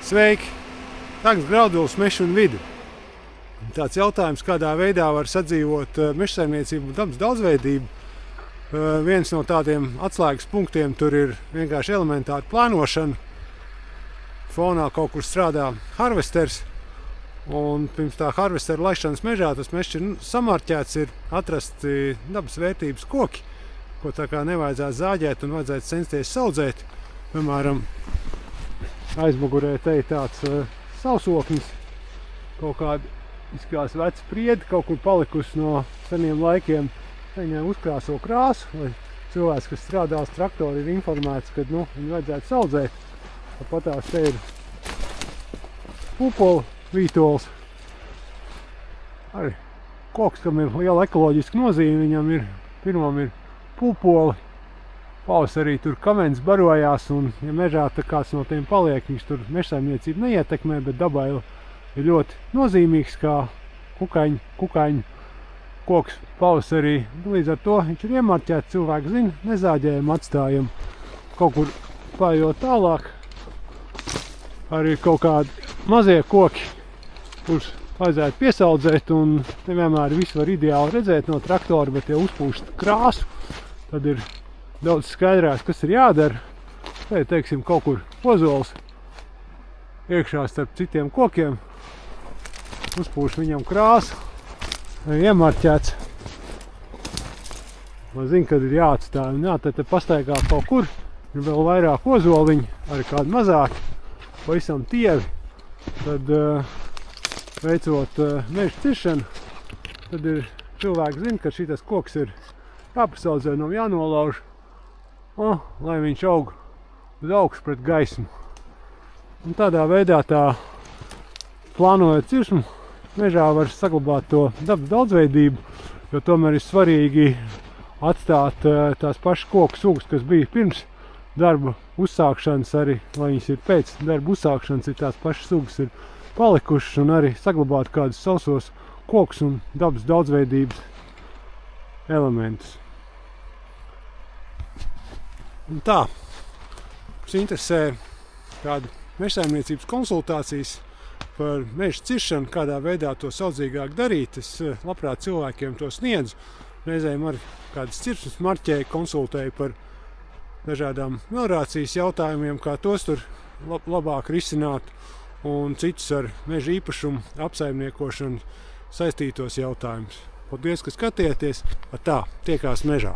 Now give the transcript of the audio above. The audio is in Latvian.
Sveiki! Tagad Graudulas meža un vide. Tāds jautājums, kādā veidā var sadzīvot mežsaimniecību un dabas daudzveidību. Viens no tādiem atslēgas punktiem tur ir vienkārši elementāra plānošana. Fonā kaut kur strādā harvesters, un pirms tā harvestera laišanas mežā tas mežs ir samarķēts, ir atrasti dabas vērtības koki, ko tā kā nevajadzētu zāģēt un vajadzētu censties saudzēt. Piemēram, aizmugurē te ir tāds sausoknis, kaut kāda izskatās veca priedi, kaut kur palikusi no seniem laikiem. Viņai uzkrāso krāsu, lai cilvēks, kas strādā uz traktoru, ir informēts, ka viņu vajadzētu saudzēt. Tāpatās te ir pupola vītols. Arī koks, kam ir liela ekoloģiska nozīme, viņam pirmam ir pupoli. Pavasarī tur kamens barojās, un ja mežā kāds no tiem paliek, viņš tur mežsaimniecību neietekmē, bet dabai ir ļoti nozīmīgs kā kukaiņu koks pavasarī. Līdz ar to viņš ir iemarķēts, cilvēki zina, nezāģējam, atstājam. Kaut kur pājot tālāk arī kaut kādi mazie koki, kurus vajadzētu piesaudzēt, un nevienmēr visu var ideāli redzēt no traktora, bet ja uzpūst krāsu, tad ir daudz skaidrāks, kas ir jādara. Te, teiksim, kaut kur ozols iekšā starp citiem kokiem, uzpūš viņam krāsu, iemarķēts. Man zina, kad ir jāatstāj. Un jā, te pastaigā kaut kur ir vēl vairāk ozoliņi, arī kādi mazāki, pavisam tievi. Tad, veicot meža ciršanu, tad ir cilvēki zina, ka šitas koks ir jāpasaudzē, nav jānolauž, lai viņš aug uz augšu pret gaismu. Un tādā veidā plānojot cirsmu, mežā var saglabāt to dabas daudzveidību, jo tomēr ir svarīgi atstāt tās pašas koku sugas, kas bija pirms darba uzsākšanas, arī, lai viņas ir pēc darba uzsākšanas, ir tās pašas sugas ir palikušas, un arī saglabāt kādus sausos kokus un dabas daudzveidības elementus. Un tā, kas interesē kādu mežsaimniecības konsultācijas par meža ciršanu, kādā veidā to saudzīgāk darīt, es labprāt cilvēkiem to sniedzu. Reizēm arī kādas cirpsnes marķēju, konsultēju par dažādām melorācijas jautājumiem, kā tos tur labāk risināt, un citus ar meža īpašumu apsaimniekošanu saistītos jautājumus. Paldies, ka skatieties! Tā, tiekās mežā!